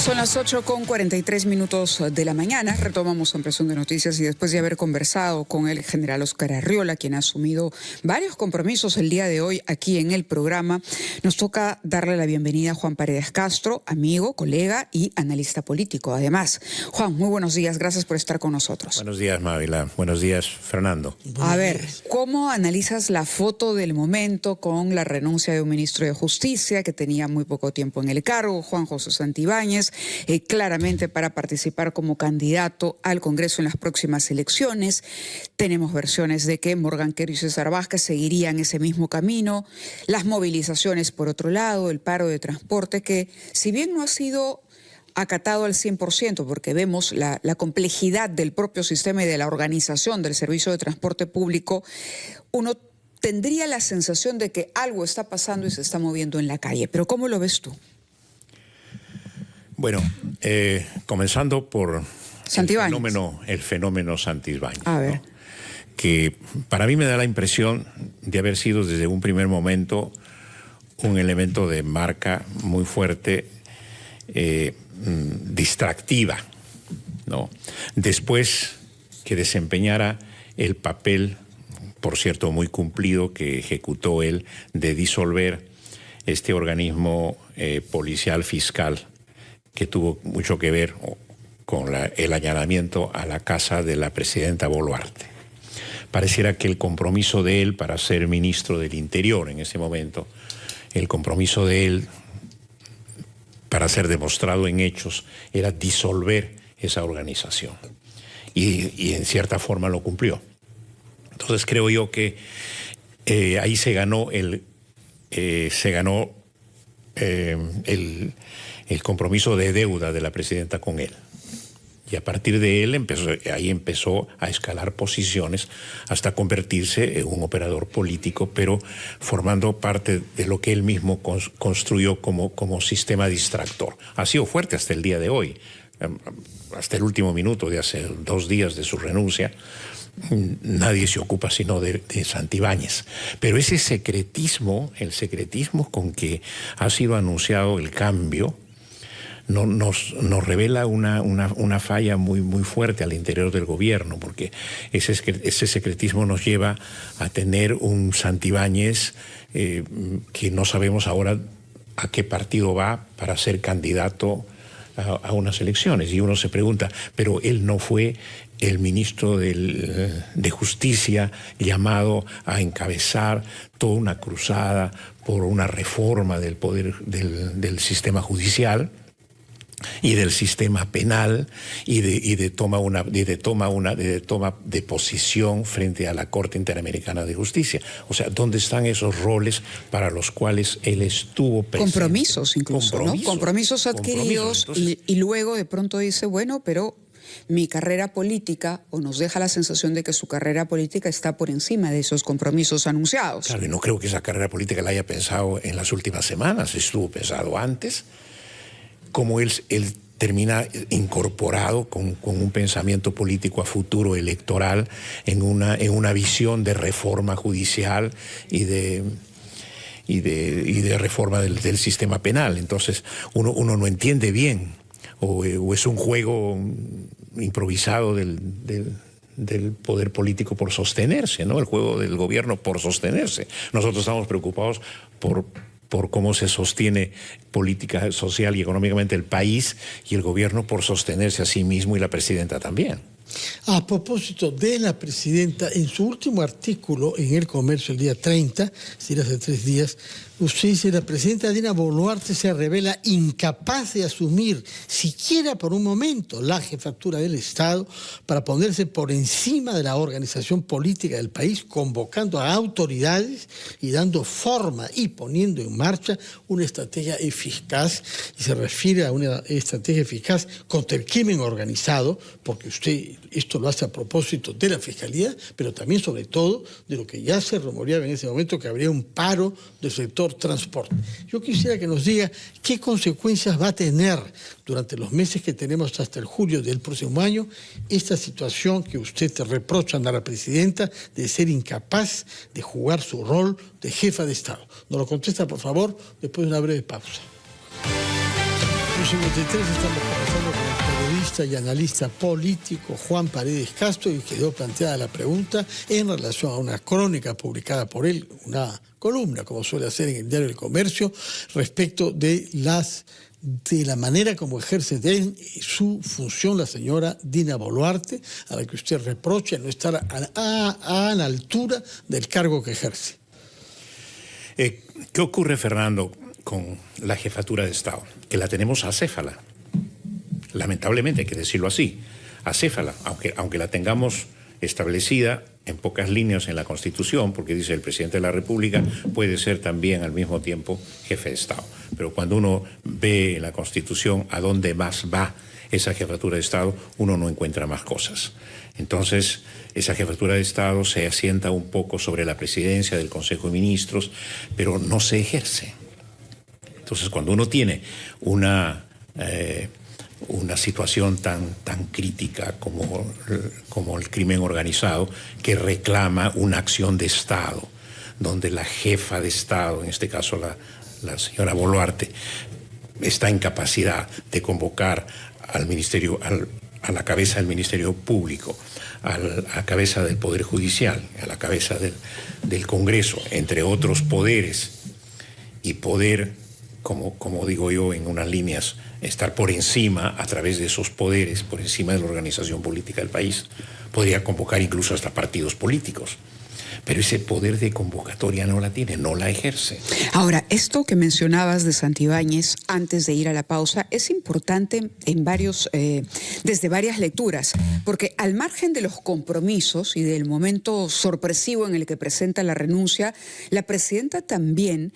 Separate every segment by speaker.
Speaker 1: Son las 8:43 de la mañana. Retomamos Ampliación de Noticias y después de haber conversado con el general Óscar Arriola, quien ha asumido varios compromisos el día de hoy aquí en el programa, nos toca darle la bienvenida a Juan Paredes Castro, amigo, colega y analista político. Además, Juan, muy buenos días. Gracias por estar con nosotros.
Speaker 2: Buenos días, Mávila. Buenos días, Fernando.
Speaker 1: A ver, ¿cómo analizas la foto del momento con la renuncia de un ministro de Justicia que tenía muy poco tiempo en el cargo, Juan José Santibáñez, claramente para participar como candidato al Congreso en las próximas elecciones? Tenemos versiones de que Morgan Kero y César Vázquez seguirían ese mismo camino. Las movilizaciones, por otro lado, el paro de transporte, que si bien no ha sido acatado al 100%, porque vemos la complejidad del propio sistema y de la organización del servicio de transporte público, uno tendría la sensación de que algo está pasando y se está moviendo en la calle. Pero ¿cómo lo ves tú?
Speaker 2: Bueno, comenzando por el fenómeno Santibáñez.
Speaker 1: A ver.
Speaker 2: ¿No? Que para mí me da la impresión de haber sido desde un primer momento un elemento de marca muy fuerte, distractiva, ¿no? Después que desempeñara el papel, por cierto, muy cumplido, que ejecutó él, de disolver este organismo policial fiscal que tuvo mucho que ver con el allanamiento a la casa de la presidenta Boluarte. Pareciera que el compromiso de él para ser ministro del Interior en ese momento, el compromiso de él para ser demostrado en hechos, era disolver esa organización. Y en cierta forma lo cumplió. Entonces creo yo que ahí se ganó el compromiso de deuda de la presidenta con él. Y a partir de él empezó a escalar posiciones hasta convertirse en un operador político, pero formando parte de lo que él mismo construyó como sistema distractor. Ha sido fuerte hasta el día de hoy, hasta el último minuto de hace 2 días de su renuncia. Nadie se ocupa sino de Santibáñez. Pero ese secretismo, el secretismo con que ha sido anunciado el cambio, nos revela una falla muy fuerte al interior del gobierno, porque ese secretismo nos lleva a tener un Santibáñez que no sabemos ahora a qué partido va para ser candidato a unas elecciones. Y uno se pregunta, pero él no fue el ministro de Justicia llamado a encabezar toda una cruzada por una reforma del poder del sistema judicial y del sistema penal y de toma de posición frente a la Corte Interamericana de Justicia. O sea, ¿dónde están esos roles para los cuales él estuvo presente?
Speaker 1: Compromisos incluso, ¿no? Compromisos adquiridos. Entonces, y luego de pronto dice, bueno, pero mi carrera política, o nos deja la sensación de que su carrera política está por encima de esos compromisos anunciados.
Speaker 2: Claro, y no creo que esa carrera política la haya pensado en las últimas semanas, estuvo pensado antes. Como él termina incorporado con un pensamiento político a futuro electoral en una visión de reforma judicial y de reforma del sistema penal. Entonces uno no entiende bien, o es un juego improvisado del poder político por sostenerse, ¿no? El juego del gobierno por sostenerse. Nosotros estamos preocupados por cómo se sostiene política, social y económicamente el país, y el gobierno por sostenerse a sí mismo, y la presidenta también.
Speaker 3: A propósito de la presidenta, en su último artículo en El Comercio el día 30, es decir, hace 3 días, usted dice: la presidenta Dina Boluarte se revela incapaz de asumir, siquiera por un momento, la jefatura del Estado para ponerse por encima de la organización política del país, convocando a autoridades y dando forma y poniendo en marcha una estrategia eficaz. Y se refiere a una estrategia eficaz contra el crimen organizado, porque usted esto lo hace a propósito de la Fiscalía, pero también, sobre todo, de lo que ya se rumoreaba en ese momento, que habría un paro del sector transporte. Yo quisiera que nos diga qué consecuencias va a tener durante los meses que tenemos hasta el julio del próximo año esta situación que usted te reprocha a la presidenta de ser incapaz de jugar su rol de jefa de Estado. Nos lo contesta, por favor, después de una breve pausa. 8:53 estamos conversando con el periodista y analista político Juan Paredes Castro y quedó planteada la pregunta en relación a una crónica publicada por él, una columna como suele hacer en el diario El Comercio, respecto de la manera como ejerce de su función la señora Dina Boluarte, a la que usted reprocha no estar a la altura del cargo que ejerce.
Speaker 2: ¿Qué ocurre, Fernando, con la jefatura de Estado? Que la tenemos acéfala. Lamentablemente, hay que decirlo así, acéfala, aunque la tengamos establecida en pocas líneas en la Constitución, porque dice el presidente de la República puede ser también al mismo tiempo jefe de Estado. Pero cuando uno ve en la Constitución a dónde más va esa jefatura de Estado, uno no encuentra más cosas. Entonces, esa jefatura de Estado se asienta un poco sobre la presidencia del Consejo de Ministros, pero no se ejerce. Entonces, cuando uno tiene una situación tan crítica como el crimen organizado, que reclama una acción de Estado, donde la jefa de Estado, en este caso la señora Boluarte, está en capacidad de convocar al ministerio, a la cabeza del Ministerio Público, a la cabeza del Poder Judicial, a la cabeza del Congreso, entre otros poderes, y poder, como digo yo, en unas líneas, estar por encima, a través de esos poderes, por encima de la organización política del país. Podría convocar incluso hasta partidos políticos. Pero ese poder de convocatoria no la tiene, no la ejerce.
Speaker 1: Ahora, esto que mencionabas de Santibáñez antes de ir a la pausa es importante desde varias lecturas, porque al margen de los compromisos y del momento sorpresivo en el que presenta la renuncia, la presidenta también,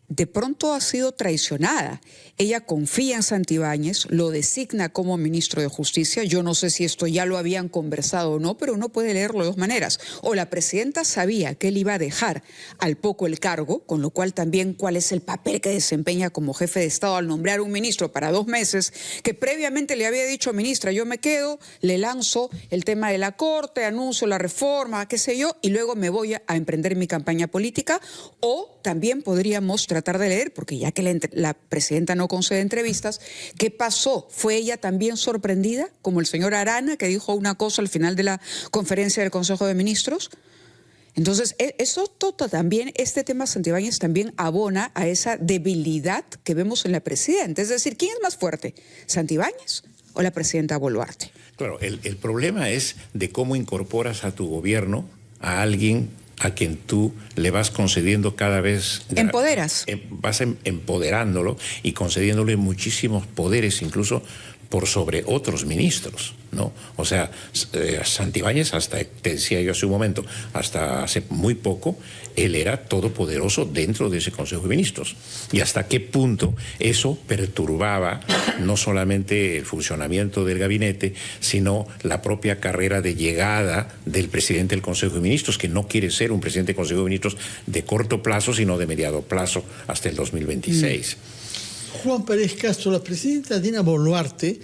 Speaker 1: de pronto ha sido traicionada. Ella confía en Santibáñez, lo designa como ministro de Justicia. Yo no sé si esto ya lo habían conversado o no, pero uno puede leerlo de dos maneras. O la presidenta sabía que él iba a dejar al poco el cargo, con lo cual también cuál es el papel que desempeña como jefe de Estado al nombrar un ministro para 2 meses, que previamente le había dicho, ministra, yo me quedo, le lanzo el tema de la Corte, anuncio la reforma, qué sé yo, y luego me voy a emprender mi campaña política. O también podríamos tratar de leer, porque ya que la presidenta no concede entrevistas, ¿qué pasó? ¿Fue ella también sorprendida, como el señor Arana, que dijo una cosa al final de la conferencia del Consejo de Ministros? Entonces, también, este tema Santibáñez también abona a esa debilidad que vemos en la presidenta. Es decir, ¿quién es más fuerte? ¿Santibáñez o la presidenta Boluarte?
Speaker 2: Claro, el problema es de cómo incorporas a tu gobierno a alguien a quien tú le vas concediendo cada vez...
Speaker 1: Empoderas.
Speaker 2: Vas empoderándolo y concediéndole muchísimos poderes, incluso por sobre otros ministros, ¿no? O sea, Santibáñez, hasta, te decía yo hace un momento, hasta hace muy poco, él era todopoderoso dentro de ese Consejo de Ministros. Y hasta qué punto eso perturbaba no solamente el funcionamiento del gabinete, sino la propia carrera de llegada del presidente del Consejo de Ministros, que no quiere ser un presidente del Consejo de Ministros de corto plazo, sino de mediano plazo hasta el 2026.
Speaker 3: Juan Paredes Castro, la presidenta Dina Boluarte,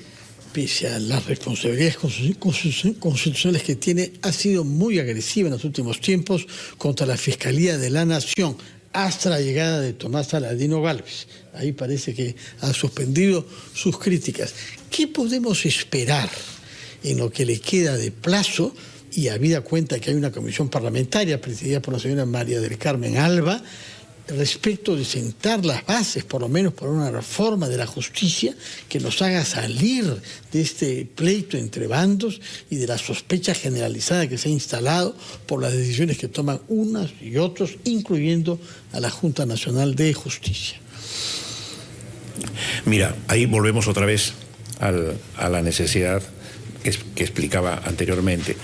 Speaker 3: pese a las responsabilidades constitucionales que tiene, ha sido muy agresiva en los últimos tiempos contra la Fiscalía de la Nación, hasta la llegada de Tomás Saladino Gálvez. Ahí parece que ha suspendido sus críticas. ¿Qué podemos esperar en lo que le queda de plazo, y habida cuenta que hay una comisión parlamentaria presidida por la señora María del Carmen Alba, respecto de sentar las bases, por lo menos por una reforma de la justicia que nos haga salir de este pleito entre bandos y de la sospecha generalizada que se ha instalado por las decisiones que toman unas y otros, incluyendo a la Junta Nacional de Justicia?
Speaker 2: Mira, ahí volvemos otra vez a la necesidad que explicaba anteriormente,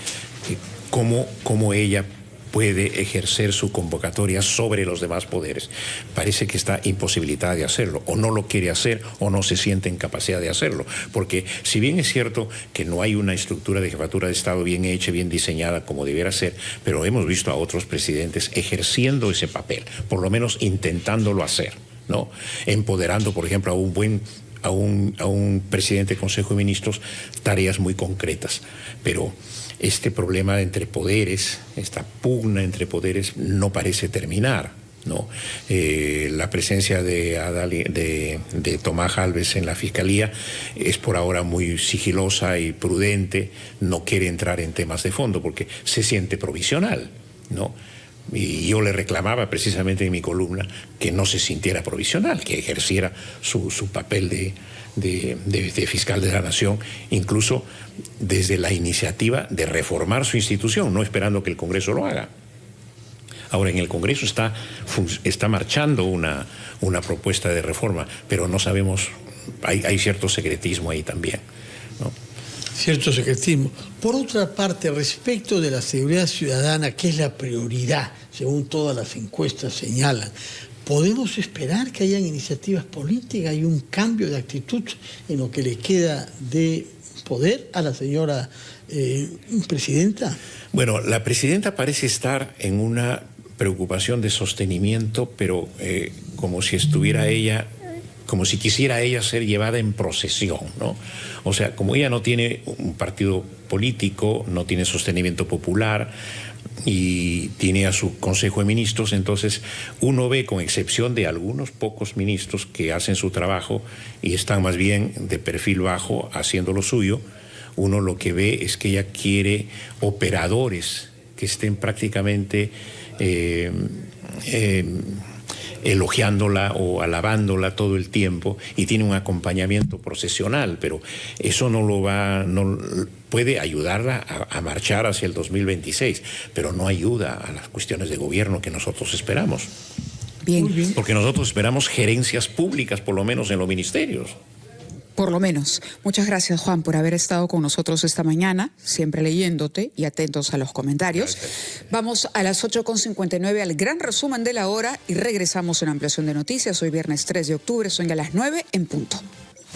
Speaker 2: cómo ella puede ejercer su convocatoria sobre los demás poderes. Parece que está imposibilitada de hacerlo, o no lo quiere hacer, o no se siente en capacidad de hacerlo. Porque si bien es cierto que no hay una estructura de jefatura de Estado bien hecha, bien diseñada como debiera ser, pero hemos visto a otros presidentes ejerciendo ese papel, por lo menos intentándolo hacer, ¿no? Empoderando, por ejemplo, a un presidente del Consejo de Ministros tareas muy concretas. Pero este problema entre poderes, esta pugna entre poderes, no parece terminar. ¿no? La presencia de Tomás Alves en la Fiscalía es por ahora muy sigilosa y prudente, no quiere entrar en temas de fondo porque se siente provisional, ¿no? Y yo le reclamaba precisamente en mi columna que no se sintiera provisional, que ejerciera su papel de fiscal de la nación, incluso desde la iniciativa de reformar su institución, no esperando que el Congreso lo haga. Ahora, en el Congreso está marchando una propuesta de reforma, pero no sabemos, hay cierto secretismo ahí también, ¿no?
Speaker 3: Cierto secretismo. Por otra parte, respecto de la seguridad ciudadana, que es la prioridad, según todas las encuestas señalan, ¿podemos esperar que hayan iniciativas políticas y un cambio de actitud en lo que le queda de poder a la señora presidenta?
Speaker 2: Bueno, la presidenta parece estar en una preocupación de sostenimiento, pero como si estuviera ella, como si quisiera ella ser llevada en procesión, ¿no? O sea, como ella no tiene un partido político, no tiene sostenimiento popular y tiene a su Consejo de Ministros, entonces uno ve, con excepción de algunos pocos ministros que hacen su trabajo y están más bien de perfil bajo haciendo lo suyo, uno lo que ve es que ella quiere operadores que estén prácticamente elogiándola o alabándola todo el tiempo, y tiene un acompañamiento procesional, pero eso no puede ayudarla a marchar hacia el 2026, pero no ayuda a las cuestiones de gobierno que nosotros esperamos.
Speaker 1: Bien.
Speaker 2: Porque nosotros esperamos gerencias públicas, por lo menos en los ministerios.
Speaker 1: Por lo menos. Muchas gracias, Juan, por haber estado con nosotros esta mañana, siempre leyéndote y atentos a los comentarios.
Speaker 2: Gracias.
Speaker 1: Vamos a las 8:59 al gran resumen de la hora y regresamos en ampliación de noticias. Hoy viernes 3 de octubre, son ya las 9 en punto.